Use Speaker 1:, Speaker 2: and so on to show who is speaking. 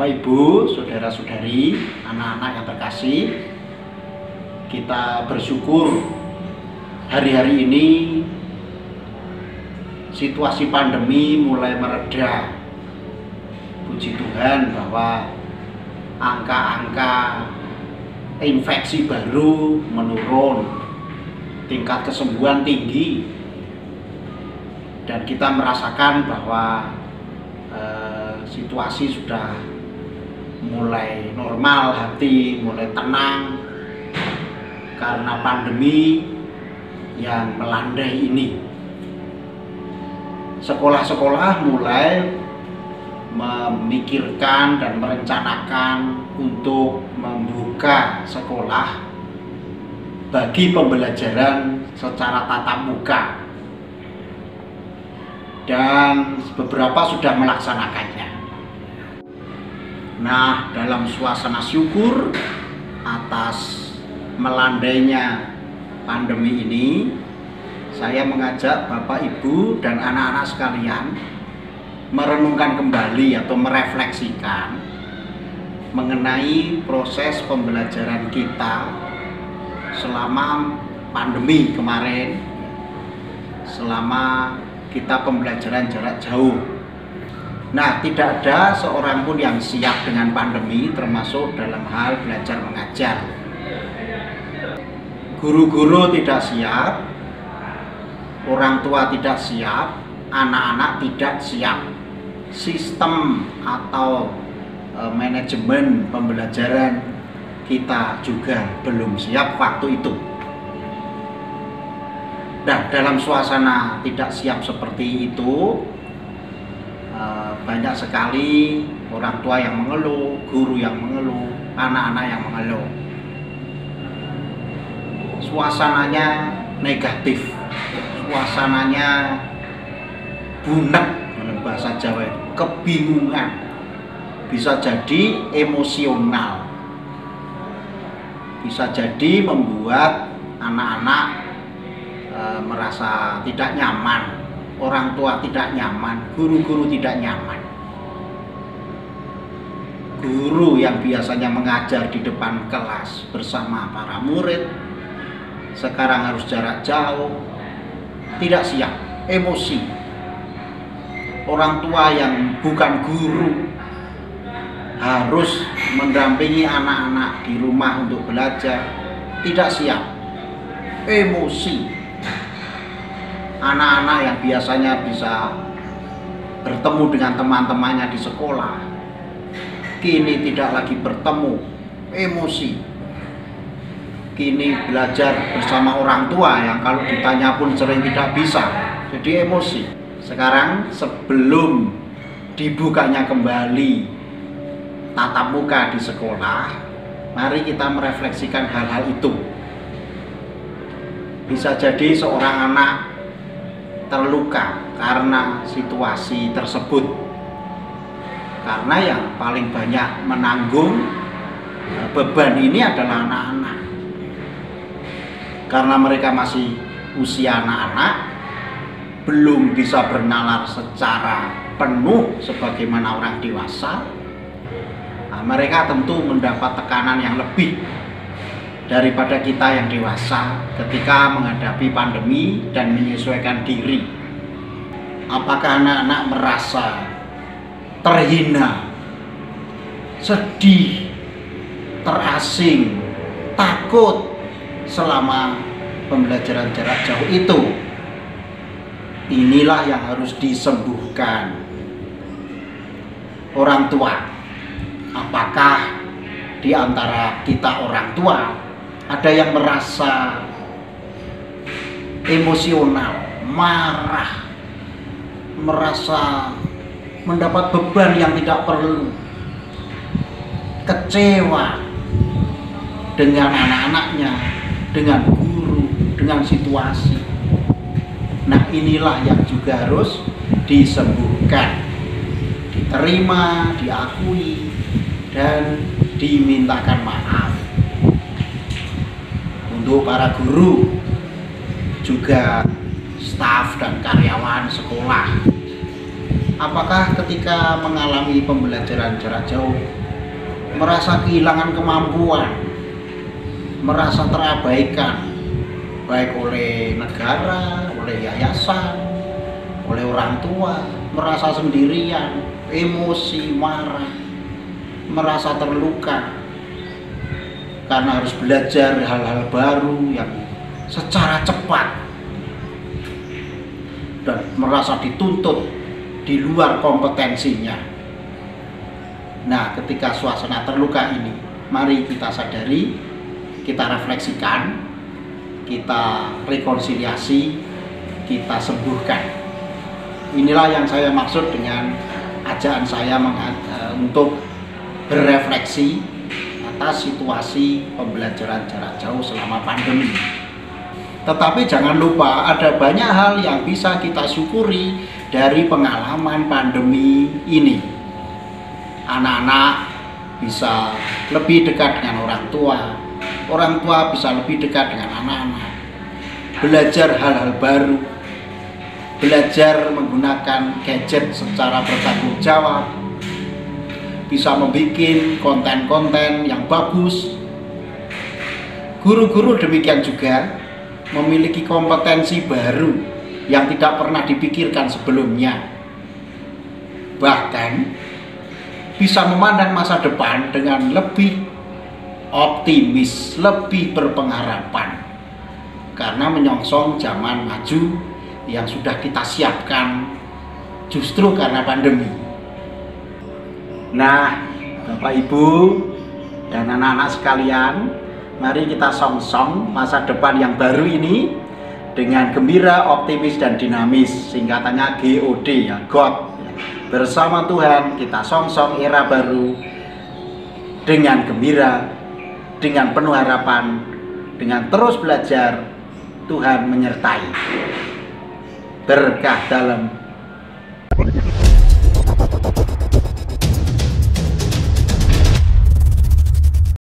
Speaker 1: Bapak Ibu, saudara-saudari, anak-anak yang terkasih, kita bersyukur hari-hari ini situasi pandemi mulai mereda. Puji Tuhan bahwa angka-angka infeksi baru menurun, tingkat kesembuhan tinggi, dan kita merasakan bahwa situasi sudah mulai normal, hati mulai tenang karena pandemi yang melandai ini. Sekolah-sekolah mulai memikirkan dan merencanakan untuk membuka sekolah bagi pembelajaran secara tatap muka, dan beberapa sudah melaksanakannya. Nah, dalam suasana syukur atas melandainya pandemi ini, saya mengajak Bapak Ibu dan anak-anak sekalian merenungkan kembali atau merefleksikan mengenai proses pembelajaran kita selama pandemi kemarin, selama kita pembelajaran jarak jauh. Nah, tidak ada seorang pun yang siap dengan pandemi, termasuk dalam hal belajar mengajar. Guru-guru tidak siap, orang tua tidak siap, anak-anak tidak siap. Sistem atau manajemen pembelajaran kita juga belum siap waktu itu. Nah, dalam suasana tidak siap seperti itu, banyak sekali orang tua yang mengeluh, guru yang mengeluh, anak-anak yang mengeluh. Suasananya negatif, suasananya bunek, bahasa Jawa, kebingungan, bisa jadi emosional, bisa jadi membuat anak-anak merasa tidak nyaman, orang tua tidak nyaman, guru-guru tidak nyaman. Guru yang biasanya mengajar di depan kelas bersama para murid sekarang harus jarak jauh, tidak siap, emosi. Orang tua yang bukan guru harus mendampingi anak-anak di rumah untuk belajar, tidak siap, emosi. Anak-anak yang biasanya bisa bertemu dengan teman-temannya di sekolah, kini tidak lagi bertemu, emosi. Kini belajar bersama orang tua yang kalau ditanya pun sering tidak bisa, jadi emosi. Sekarang sebelum dibukanya kembali tatap muka di sekolah, mari kita merefleksikan hal-hal itu. Bisa jadi seorang anak terluka karena situasi tersebut, karena yang paling banyak menanggung beban ini adalah anak-anak, karena mereka masih usia anak-anak, belum bisa bernalar secara penuh sebagaimana orang dewasa. Nah, mereka tentu mendapat tekanan yang lebih daripada kita yang dewasa ketika menghadapi pandemi dan menyesuaikan diri. Apakah anak-anak merasa terhina, sedih, terasing, takut selama pembelajaran jarak jauh itu? Inilah yang harus disembuhkan orang tua. Apakah di antara kita orang tua ada yang merasa emosional, marah, merasa mendapat beban yang tidak perlu, kecewa dengan anak-anaknya, dengan guru, dengan situasi? Nah, inilah yang juga harus disembuhkan, diterima, diakui, dan dimintakan maaf. Untuk para guru, juga staf dan karyawan sekolah, Apakah ketika mengalami pembelajaran jarak jauh merasa kehilangan kemampuan, merasa terabaikan baik oleh negara, oleh yayasan, oleh orang tua, merasa sendirian, emosi, marah, merasa terluka karena harus belajar hal-hal baru yang secara cepat dan merasa dituntut di luar kompetensinya. Nah, ketika suasana terluka ini, mari kita sadari, kita refleksikan, kita rekonsiliasi, kita sembuhkan. Inilah yang saya maksud dengan ajakan saya untuk berefleksi atas situasi pembelajaran jarak jauh selama pandemi. Tetapi jangan lupa ada banyak hal yang bisa kita syukuri dari pengalaman pandemi ini. Anak-anak bisa lebih dekat dengan orang tua bisa lebih dekat dengan anak-anak. Belajar hal-hal baru, belajar menggunakan gadget secara bertanggung jawab, bisa membuat konten-konten yang bagus. Guru-guru demikian juga memiliki kompetensi baru yang tidak pernah dipikirkan sebelumnya. Bahkan bisa memandang masa depan dengan lebih optimis, lebih berpengharapan karena menyongsong zaman maju yang sudah kita siapkan justru karena pandemi. Nah, Bapak Ibu dan anak-anak sekalian, mari kita song-song masa depan yang baru ini dengan gembira, optimis, dan dinamis. Singkatannya GOD ya, God. Bersama Tuhan kita song-song era baru dengan gembira, dengan penuh harapan, dengan terus belajar. Tuhan menyertai. Berkah dalam